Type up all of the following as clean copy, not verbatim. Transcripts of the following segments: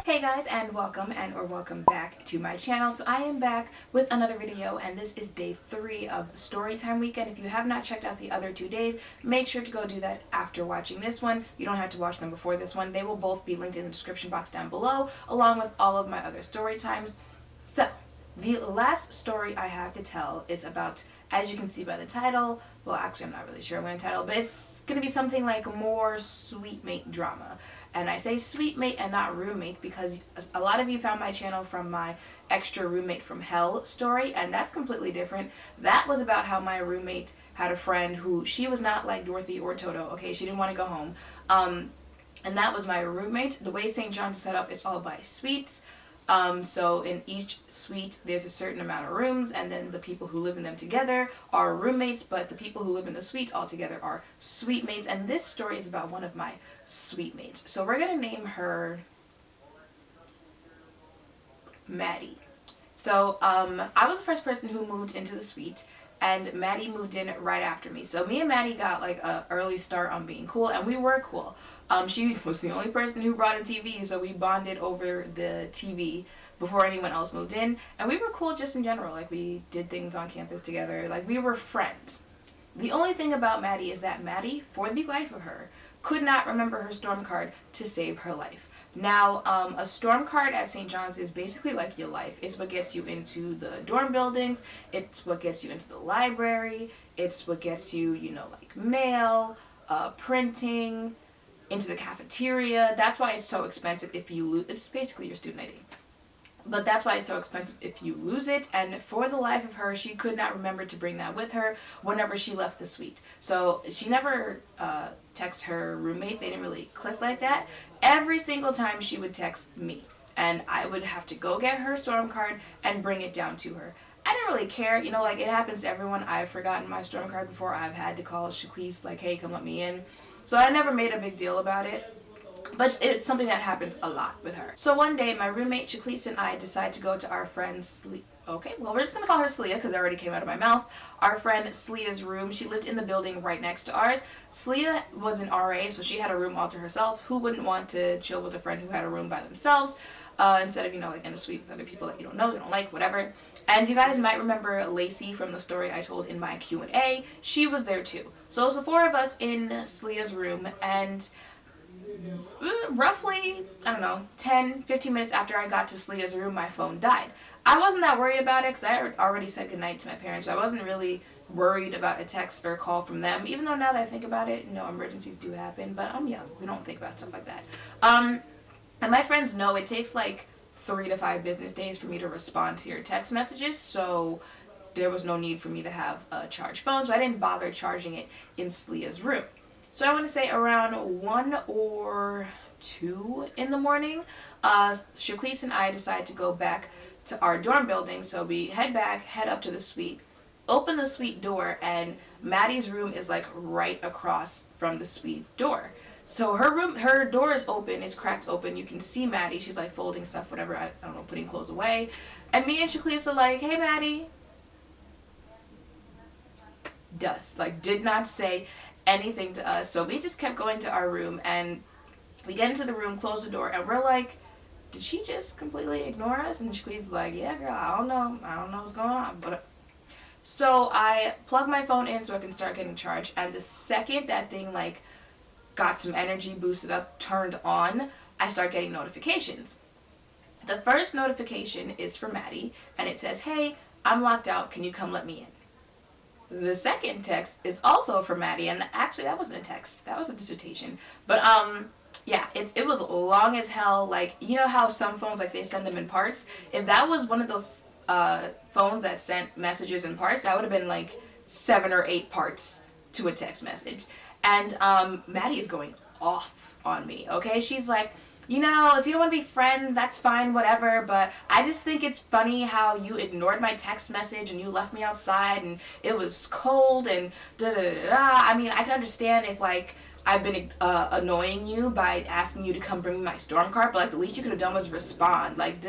Hey guys, and welcome back to my channel. So I am back with another video, and this is day 3 of Storytime weekend. If you have not checked out the other 2 days, make sure to go do that after watching this one. You don't have to watch them before this one. They will both be linked in the description box down below, along with all of my other story times. So the last story I have to tell is about, as you can see by the title, well actually I'm not really sure I'm going to title, but it's going to be something like more sweet mate drama. And I say sweet mate and not roommate because a lot of you found my channel from my extra roommate from hell story, and that's completely different. That was about how my roommate had a friend who, she was not like Dorothy or Toto, okay? She didn't want to go home. And that was my roommate. The way St. John's set up, it's all by suites. So in each suite there's a certain amount of rooms, and then the people who live in them together are roommates, but the people who live in the suite all together are suite mates. And this story is about one of my suite mates. So we're gonna name her Maddie. So I was the first person who moved into the suite, and Maddie moved in right after me. So me and Maddie got like an early start on being cool, and we were cool. She was the only person who brought a TV, so we bonded over the TV before anyone else moved in. And we were cool just in general. Like, we did things on campus together. Like, we were friends. The only thing about Maddie is that Maddie, for the life of her, could not remember her storm card to save her life. Now, a storm card at St. John's is basically like your life. It's what gets you into the dorm buildings. It's what gets you into the library. It's what gets you, you know, like mail, printing, into the cafeteria. That's why it's so expensive if you lose. It's basically your student ID. But that's why it's so expensive if you lose it. And for the life of her, she could not remember to bring that with her whenever she left the suite. So she never texted her roommate. They didn't really click like that. Every single time she would text me, and I would have to go get her storm card and bring it down to her. I didn't really care, you know, like, it happens to everyone. I've forgotten my storm card before. I've had to call Shaquise like, hey, come let me in. So I never made a big deal about it, but it's something that happened a lot with her. So one day, my roommate Shaquise and I decided to go to our friend okay, well, we're just going to call her Sleia because it already came out of my mouth. Our friend Sleia's room. She lived in the building right next to ours. Sleia was an RA, so she had a room all to herself. Who wouldn't want to chill with a friend who had a room by themselves? Instead of, you know, like in a suite with other people that you don't know, you don't like, whatever. And you guys might remember Lacey from the story I told in my Q&A. She was there too. So it was the 4 of us in Sleia's room, and roughly, I don't know, 10-15 minutes after I got to Sleia's room, my phone died. I wasn't that worried about it because I had already said goodnight to my parents, so I wasn't really worried about a text or a call from them, even though now that I think about it, you know, emergencies do happen, but I'm young. We don't think about stuff like that. And my friends know it takes like 3 to 5 business days for me to respond to your text messages, so there was no need for me to have a charged phone, so I didn't bother charging it in Sleia's room. So I want to say around 1 or 2 in the morning, Shaquise and I decided to go back to our dorm building, so we head back, head up to the suite, open the suite door, and Maddie's room is like right across from the suite door. So her door is open, it's cracked open. You can see Maddie, she's like folding stuff, whatever, I don't know, putting clothes away. And me and Shaquise are like, hey Maddie. Dust, like, did not say anything to us. So we just kept going to our room, and we get into the room, close the door, and we're like, did she just completely ignore us? And Shaquise is like, yeah girl, I don't know what's going on. But so I plug my phone in so I can start getting charged, and the second that thing like got some energy, boosted up, turned on, I start getting notifications. The first notification is for Maddie, and it says, hey, I'm locked out, can you come let me in? The second text is also for Maddie, and actually that wasn't a text, that was a dissertation. But yeah, it was long as hell. Like, you know how some phones, like, they send them in parts? If that was one of those phones that sent messages in parts, that would have been like 7 or 8 parts to a text message. And Maddie is going off on me, okay? She's like, you know, if you don't want to be friends, that's fine, whatever, but I just think it's funny how you ignored my text message and you left me outside and it was cold and da-da-da-da. I mean, I can understand if, like, I've been annoying you by asking you to come bring me my storm card, but, like, the least you could have done was respond. Like,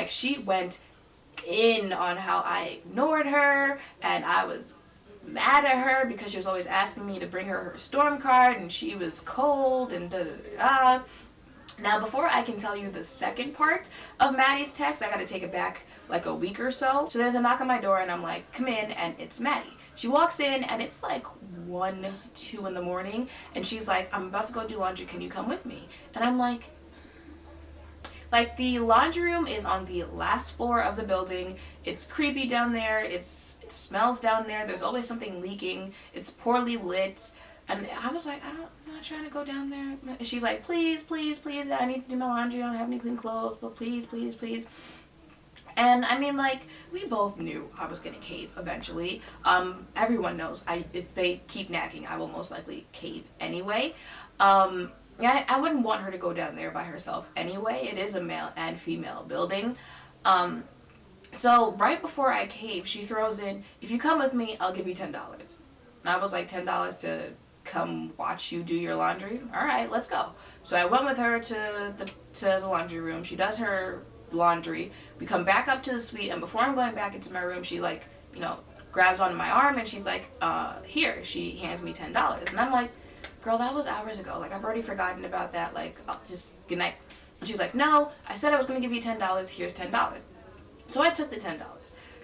she went in on how I ignored her, and I was mad at her because she was always asking me to bring her storm card, and she was cold and da da da. Now, before I can tell you the second part of Maddie's text, I gotta take it back like a week or so. So there's a knock on my door and I'm like, come in, and it's Maddie. She walks in and it's like 1, 2 in the morning, and she's like, I'm about to go do laundry, can you come with me? And I'm like, the laundry room is on the last floor of the building. It's creepy down there. It smells down there. There's always something leaking. It's poorly lit. And I was like, I'm not trying to go down there. And she's like, please, please, please, I need to do my laundry. I don't have any clean clothes, but please, please, please. And I mean, like, we both knew I was gonna cave eventually. Everyone knows if they keep nagging, I will most likely cave anyway. I wouldn't want her to go down there by herself anyway. It is a male and female building. So right before I cave, she throws in, if you come with me, I'll give you $10. And I was like, $10 to come watch you do your laundry? All right, let's go. So I went with her to the laundry room. She does her laundry. We come back up to the suite, and before I'm going back into my room, she grabs onto my arm and she's like, here. She hands me $10. And I'm like, girl, that was hours ago. Like, I've already forgotten about that. Like, just good night. And she's like, no, I said I was going to give you $10. Here's $10. So I took the $10.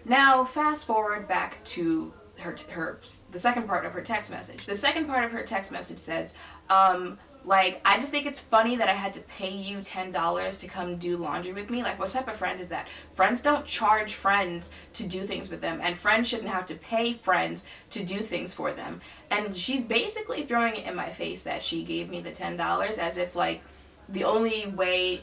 Now, fast forward back to the second part of her text message. The second part of her text message says, I just think it's funny that I had to pay you $10 to come do laundry with me. Like, what type of friend is that? Friends don't charge friends to do things with them, and friends shouldn't have to pay friends to do things for them. And she's basically throwing it in my face that she gave me the $10 as if, like, the only way,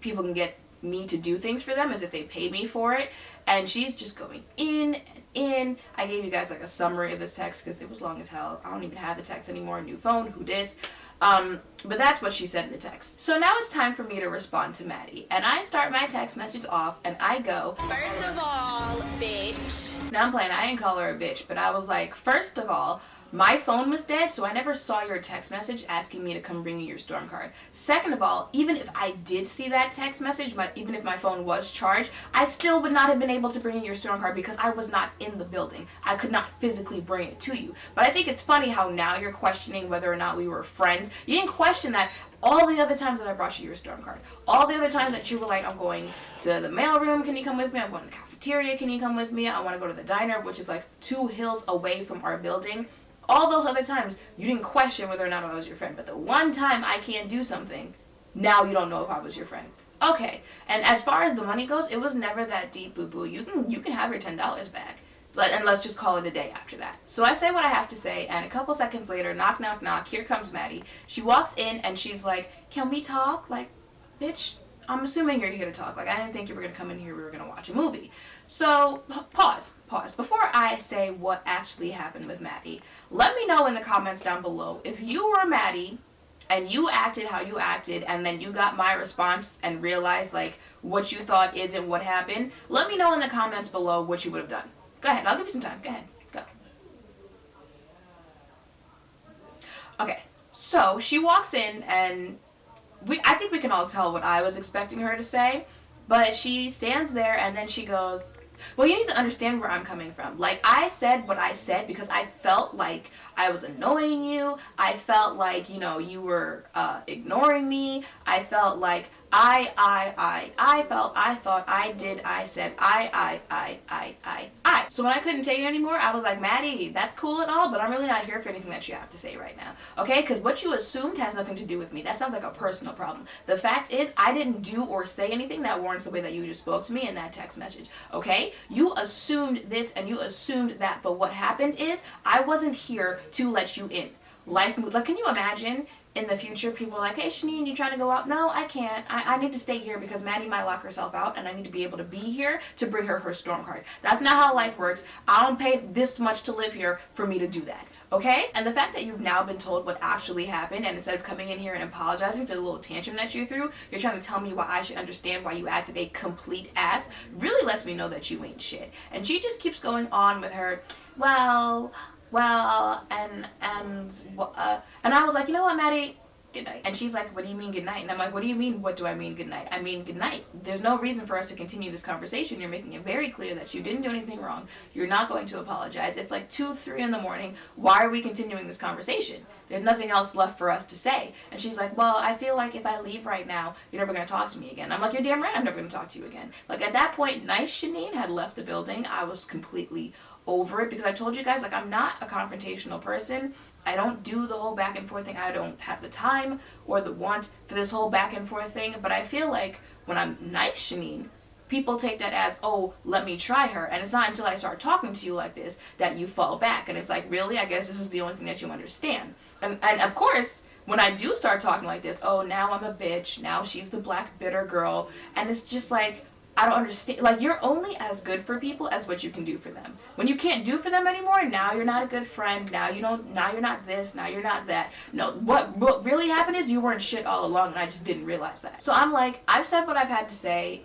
people can get me to do things for them is if they pay me for it. And she's just going in and in. I gave you guys like a summary of this text because it was long as hell. I don't even have the text anymore. New phone, who dis? But that's what she said in the text. So now it's time for me to respond to Maddie. And I start my text message off and I go, first of all, bitch. Now I'm playing. I didn't call her a bitch, but I was like, first of all, my phone was dead, so I never saw your text message asking me to come bring you your storm card. Second of all, even if I did see that text message, even if my phone was charged, I still would not have been able to bring you your storm card because I was not in the building. I could not physically bring it to you. But I think it's funny how now you're questioning whether or not we were friends. You didn't question that all the other times that I brought you your storm card. All the other times that you were like, I'm going to the mail room, can you come with me? I'm going to the cafeteria, can you come with me? I want to go to the diner, which is like 2 hills away from our building. All those other times, you didn't question whether or not I was your friend. But the one time I can't do something, now you don't know if I was your friend. Okay. And as far as the money goes, it was never that deep, boo-boo. You can have your $10 back. And let's just call it a day after that. So I say what I have to say, and a couple seconds later, knock, knock, knock, here comes Maddie. She walks in, and she's like, can we talk? Like, bitch, I'm assuming you're here to talk. Like, I didn't think you were going to come in here, we were going to watch a movie. So, pause. Before I say what actually happened with Maddie, let me know in the comments down below if you were Maddie and you acted how you acted and then you got my response and realized, like, what you thought isn't what happened. Let me know in the comments below what you would have done. Go ahead. I'll give you some time. Go ahead. Go. Okay. So, she walks in and I think we can all tell what I was expecting her to say. But she stands there and then she goes, well, you need to understand where I'm coming from. Like, I said what I said because I felt like I was annoying you. I felt like, you were ignoring me. I felt like I thought, I did, I said, I. So when I couldn't take it anymore, I was like, Maddie, that's cool and all, but I'm really not here for anything that you have to say right now. Okay? Because what you assumed has nothing to do with me. That sounds like a personal problem. The fact is, I didn't do or say anything that warrants the way that you just spoke to me in that text message. Okay? You assumed this and you assumed that, but what happened is, I wasn't here to let you in. Life moved. Like, can you imagine in the future people are like, hey, Shanine, you trying to go out? No, I can't. I need to stay here because Maddie might lock herself out and I need to be able to be here to bring her storm card. That's not how life works. I don't pay this much to live here for me to do that. Okay? And the fact that you've now been told what actually happened, and instead of coming in here and apologizing for the little tantrum that you threw, you're trying to tell me why I should understand why you acted a complete ass, really lets me know that you ain't shit. And she just keeps going on with her, and I was like, you know what, Maddie? good night. And she's like, what do you mean good night? And I'm like, what do you mean, what do I mean good night? I mean good night. There's no reason for us to continue this conversation. You're making it very clear that you didn't do anything wrong. You're not going to apologize. It's like 2, 3 in the morning. Why are we continuing this conversation? There's nothing else left for us to say. And she's like, well, I feel like if I leave right now, you're never going to talk to me again. I'm like, you're damn right I'm never going to talk to you again. Like, at that point, nice Shanine had left the building. I was completely over it because I told you guys, like, I'm not a confrontational person. I don't do the whole back and forth thing. I don't have the time or the want for this whole back and forth thing. But I feel like when I'm nice Shanine, people take that as, oh, let me try her. And it's not until I start talking to you like this that you fall back. And it's like, really? I guess this is the only thing that you understand. And of course, when I do start talking like this, oh, now I'm a bitch. Now she's the black bitter girl. And it's just like, I don't understand. Like, you're only as good for people as what you can do for them. When you can't do for them anymore, now you're not a good friend. Now you don't. Now you're not this. Now you're not that. No, what really happened is you weren't shit all along, and I just didn't realize that. So I'm like, I've said what I've had to say.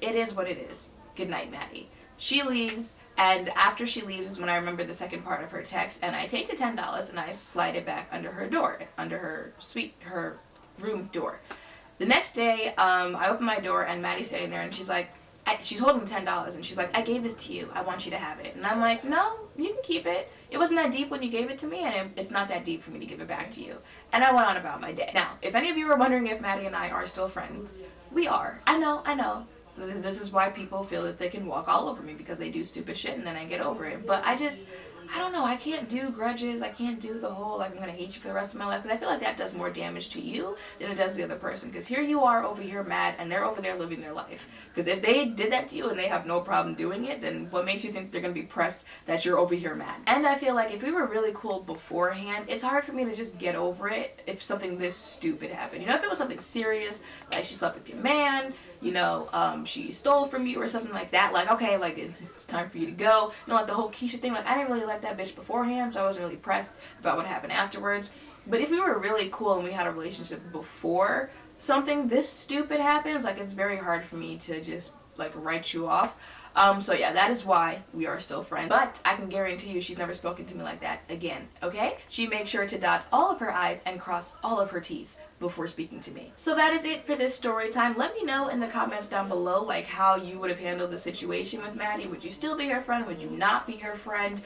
It is what it is. Good night, Maddie. She leaves, and after she leaves is when I remember the second part of her text, and I take the $10 and I slide it back under her door, under her room door. The next day, I open my door and Maddie's sitting there and she's like, she's holding $10 and she's like, I gave this to you. I want you to have it. And I'm like, no, you can keep it. It wasn't that deep when you gave it to me, and it's not that deep for me to give it back to you. And I went on about my day. Now, if any of you are wondering if Maddie and I are still friends, we are. I know. This is why people feel that they can walk all over me, because they do stupid shit and then I get over it. But I don't know, I can't do grudges. I can't do the whole, like, I'm going to hate you for the rest of my life, because I feel like that does more damage to you than it does the other person. Because here you are over here mad, and they're over there living their life. Because if they did that to you and they have no problem doing it, then what makes you think they're going to be pressed that you're over here mad? And I feel like if we were really cool beforehand, it's hard for me to just get over it if something this stupid happened. You know, if it was something serious, like she slept with your man, you know, she stole from you or something like that, like, okay, like, it's time for you to go. You know, like the whole Keisha thing, like, I didn't really like that bitch beforehand, so I wasn't really pressed about what happened afterwards. But if we were really cool and we had a relationship before something this stupid happens, like, it's very hard for me to just, like, write you off. So yeah, that is why we are still friends. But I can guarantee you she's never spoken to me like that again, okay? She makes sure to dot all of her I's and cross all of her T's before speaking to me. So that is it for this story time. Let me know in the comments down below, like, how you would have handled the situation with Maddie. Would you still be her friend? Would you not be her friend?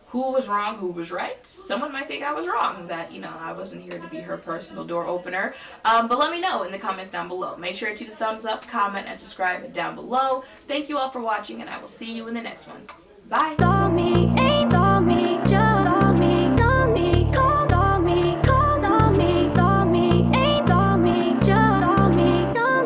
Who was wrong? Who was right? Someone might think I was wrong, that, you know, I wasn't here to be her personal door opener. But let me know in the comments down below. Make sure to thumbs up, comment, and subscribe down below. Thank you all for watching, and I will see you in the next one. Bye.